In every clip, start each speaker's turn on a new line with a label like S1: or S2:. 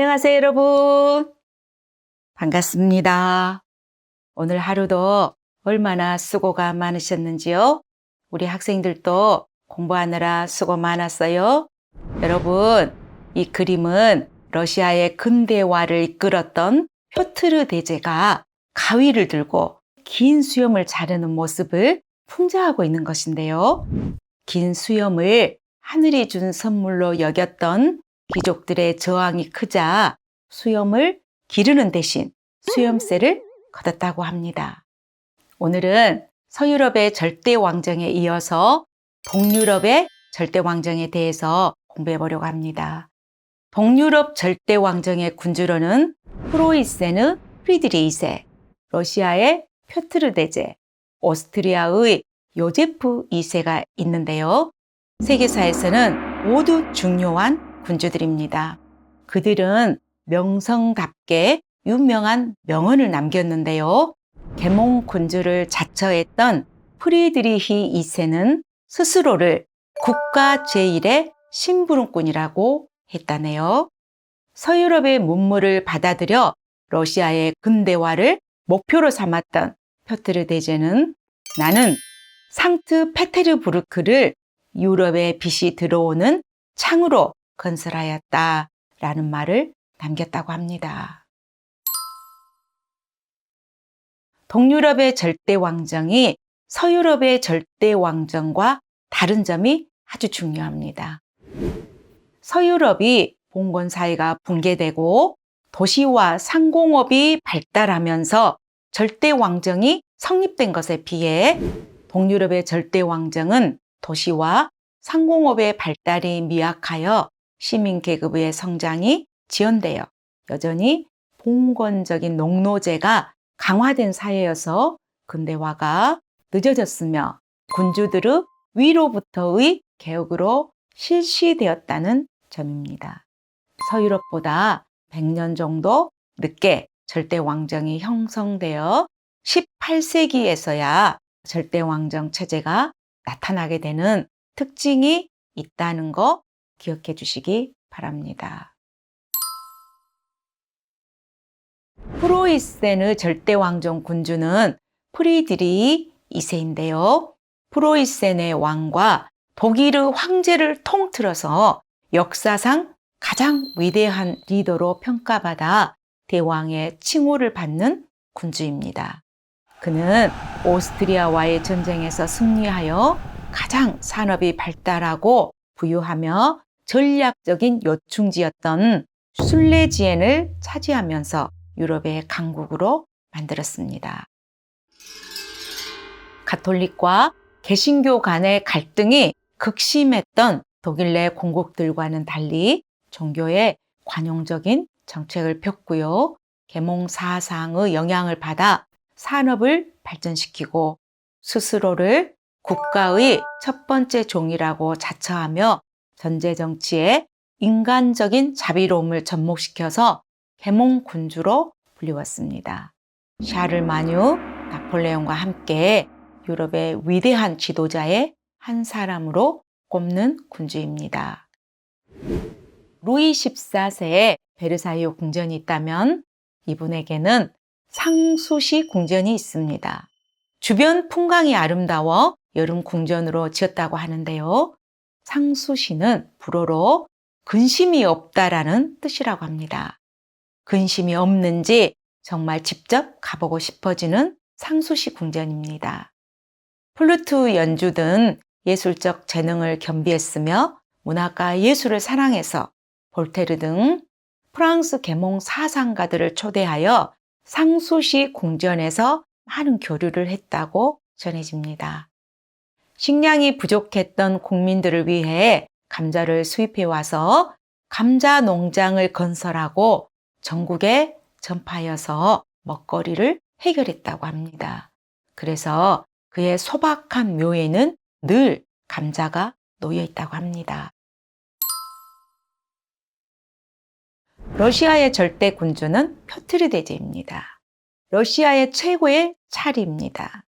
S1: 안녕하세요, 여러분. 반갑습니다. 오늘 하루도 얼마나 수고가 많으셨는지요? 우리 학생들도 공부하느라 수고 많았어요. 여러분, 이 그림은 러시아의 근대화를 이끌었던 표트르 대제가 가위를 들고 긴 수염을 자르는 모습을 풍자하고 있는 것인데요. 긴 수염을 하늘이 준 선물로 여겼던 귀족들의 저항이 크자 수염을 기르는 대신 수염세를 걷었다고 합니다. 오늘은 서유럽의 절대 왕정에 이어서 동유럽의 절대 왕정에 대해서 공부해 보려고 합니다. 동유럽 절대 왕정의 군주로는 프로이센의 프리드리 2세, 러시아의 표트르 대제, 오스트리아의 요제프 2세가 있는데요. 세계사에서는 모두 중요한 군주들입니다. 그들은 명성답게 유명한 명언을 남겼는데요. 계몽 군주를 자처했던 프리드리히 2세는 스스로를 국가 제1의 심부름꾼이라고 했다네요. 서유럽의 문물을 받아들여 러시아의 근대화를 목표로 삼았던 표트르 대제는 나는 상트페테르부르크를 유럽의 빛이 들어오는 창으로 건설하였다라는 말을 남겼다고 합니다. 동유럽의 절대 왕정이 서유럽의 절대 왕정과 다른 점이 아주 중요합니다. 서유럽이 봉건 사회가 붕괴되고 도시와 상공업이 발달하면서 절대 왕정이 성립된 것에 비해 동유럽의 절대 왕정은 도시와 상공업의 발달이 미약하여 시민 계급의 성장이 지연되어 여전히 봉건적인 농노제가 강화된 사회여서 근대화가 늦어졌으며 군주들의 위로부터의 개혁으로 실시되었다는 점입니다. 서유럽보다 100년 정도 늦게 절대 왕정이 형성되어 18세기에서야 절대 왕정 체제가 나타나게 되는 특징이 있다는 거 기억해 주시기 바랍니다. 프로이센의 절대 왕정 군주는 프리드리히 2세인데요. 프로이센의 왕과 독일의 황제를 통틀어서 역사상 가장 위대한 리더로 평가받아 대왕의 칭호를 받는 군주입니다. 그는 오스트리아와의 전쟁에서 승리하여 가장 산업이 발달하고 부유하며 전략적인 요충지였던 술레지엔을 차지하면서 유럽의 강국으로 만들었습니다. 가톨릭과 개신교 간의 갈등이 극심했던 독일 내 공국들과는 달리 종교에 관용적인 정책을 폈고요. 계몽 사상의 영향을 받아 산업을 발전시키고 스스로를 국가의 첫 번째 종이라고 자처하며 전제 정치에 인간적인 자비로움을 접목시켜서 계몽 군주로 불리웠습니다. 샤를마뉴, 나폴레옹과 함께 유럽의 위대한 지도자의 한 사람으로 꼽는 군주입니다. 루이 14세의 베르사유 궁전이 있다면 이분에게는 상수시 궁전이 있습니다. 주변 풍광이 아름다워 여름 궁전으로 지었다고 하는데요. 상수시는 불어로 근심이 없다라는 뜻이라고 합니다. 근심이 없는지 정말 직접 가보고 싶어지는 상수시 궁전입니다. 플루트 연주 등 예술적 재능을 겸비했으며 문학과 예술을 사랑해서 볼테르 등 프랑스 계몽 사상가들을 초대하여 상수시 궁전에서 많은 교류를 했다고 전해집니다. 식량이 부족했던 국민들을 위해 감자를 수입해 와서 감자 농장을 건설하고 전국에 전파하여서 먹거리를 해결했다고 합니다. 그래서 그의 소박한 묘에는 늘 감자가 놓여 있다고 합니다. 러시아의 절대 군주는 표트르 대제입니다. 러시아의 최고의 차리입니다.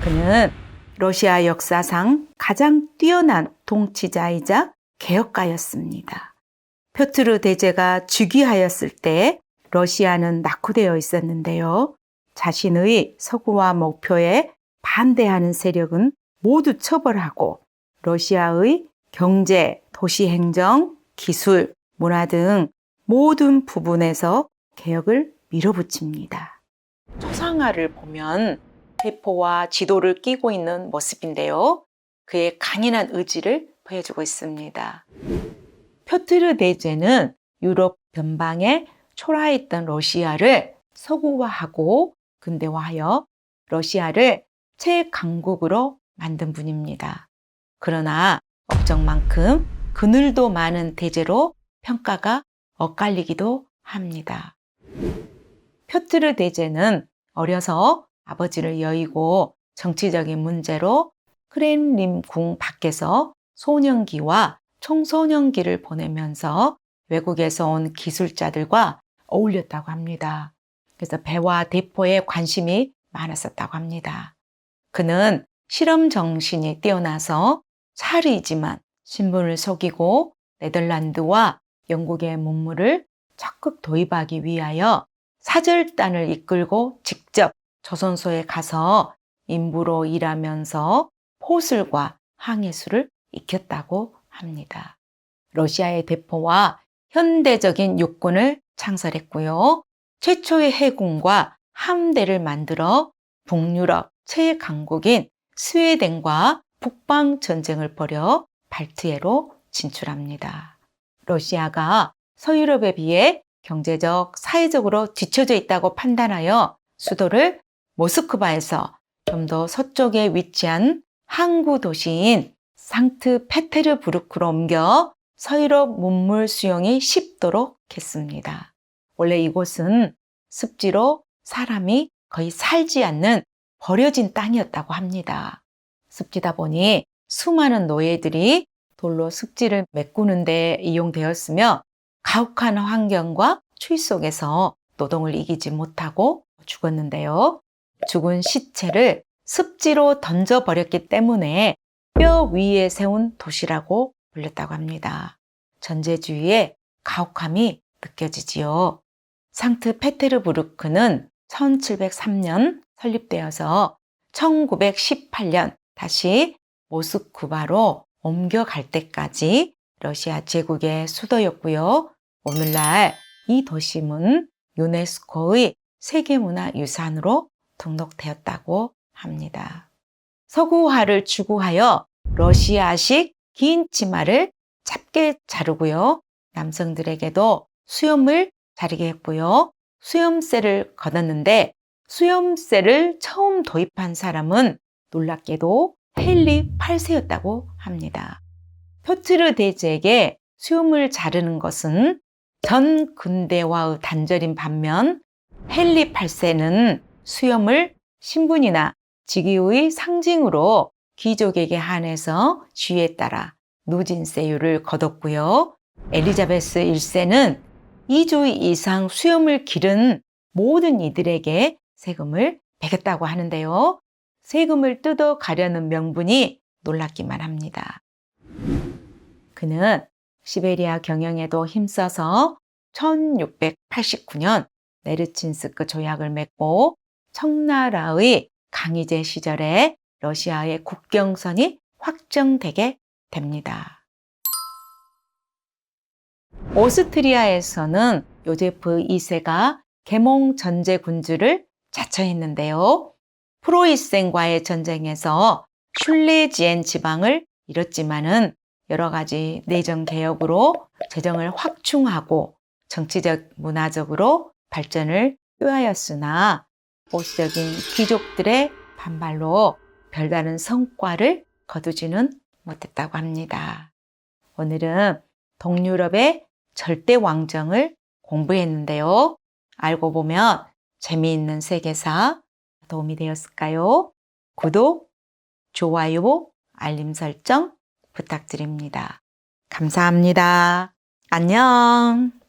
S1: 그는 러시아 역사상 가장 뛰어난 통치자이자 개혁가였습니다. 표트르 대제가 즉위하였을 때 러시아는 낙후되어 있었는데요. 자신의 서구화 목표에 반대하는 세력은 모두 처벌하고 러시아의 경제, 도시행정, 기술, 문화 등 모든 부분에서 개혁을 밀어붙입니다. 초상화를 보면 대포와 지도를 끼고 있는 모습인데요. 그의 강인한 의지를 보여주고 있습니다. 표트르 대제는 유럽 변방에 초라했던 러시아를 서구화하고 근대화하여 러시아를 최강국으로 만든 분입니다. 그러나 업적만큼 그늘도 많은 대제로 평가가 엇갈리기도 합니다. 표트르 대제는 어려서 아버지를 여의고 정치적인 문제로 크렘린궁 밖에서 소년기와 청소년기를 보내면서 외국에서 온 기술자들과 어울렸다고 합니다. 그래서 배와 대포에 관심이 많았었다고 합니다. 그는 실험 정신이 뛰어나서 찰이지만 신분을 속이고 네덜란드와 영국의 문물을 적극 도입하기 위하여 사절단을 이끌고 직접 조선소에 가서 인부로 일하면서 포술과 항해술을 익혔다고 합니다. 러시아의 대포와 현대적인 육군을 창설했고요. 최초의 해군과 함대를 만들어 북유럽 최강국인 스웨덴과 북방 전쟁을 벌여 발트해로 진출합니다. 러시아가 서유럽에 비해 경제적, 사회적으로 뒤처져 있다고 판단하여 수도를 모스크바에서 좀 더 서쪽에 위치한 항구 도시인 상트페테르부르크로 옮겨 서유럽 문물 수용이 쉽도록 했습니다. 원래 이곳은 습지로 사람이 거의 살지 않는 버려진 땅이었다고 합니다. 습지다 보니 수많은 노예들이 돌로 습지를 메꾸는 데 이용되었으며 가혹한 환경과 추위 속에서 노동을 이기지 못하고 죽었는데요. 죽은 시체를 습지로 던져버렸기 때문에 뼈 위에 세운 도시라고 불렸다고 합니다. 전제주의의 가혹함이 느껴지지요. 상트페테르부르크는 1703년 설립되어서 1918년 다시 모스크바로 옮겨갈 때까지 러시아 제국의 수도였고요. 오늘날 이 도심은 유네스코의 세계문화유산으로 등록되었다고 합니다. 서구화를 추구하여 러시아식 긴 치마를 짧게 자르고요. 남성들에게도 수염을 자르게 했고요. 수염새를 걷었는데 수염새를 처음 도입한 사람은 놀랍게도 헨리 8세였다고 합니다. 표트르 대제에게 수염을 자르는 것은 전 근대화의 단절인 반면 헨리 8세는 수염을 신분이나 직위의 상징으로 귀족에게 한해서 주의에 따라 누진세율을 거뒀고요. 엘리자베스 1세는 2주 이상 수염을 기른 모든 이들에게 세금을 매겼다고 하는데요. 세금을 뜯어 가려는 명분이 놀랍기만 합니다. 그는 시베리아 경영에도 힘써서 1689년 네르친스크 조약을 맺고 청나라의 강희제 시절에 러시아의 국경선이 확정되게 됩니다. 오스트리아에서는 요제프 2세가 계몽 전제 군주를 자처했는데요. 프로이센과의 전쟁에서 슐레지엔 지방을 잃었지만은 여러 가지 내정 개혁으로 재정을 확충하고 정치적, 문화적으로 발전을 꾀하였으나 보수적인 귀족들의 반발로 별다른 성과를 거두지는 못했다고 합니다. 오늘은 동유럽의 절대 왕정을 공부했는데요. 알고 보면 재미있는 세계사 도움이 되었을까요? 구독, 좋아요, 알림 설정 부탁드립니다. 감사합니다. 안녕.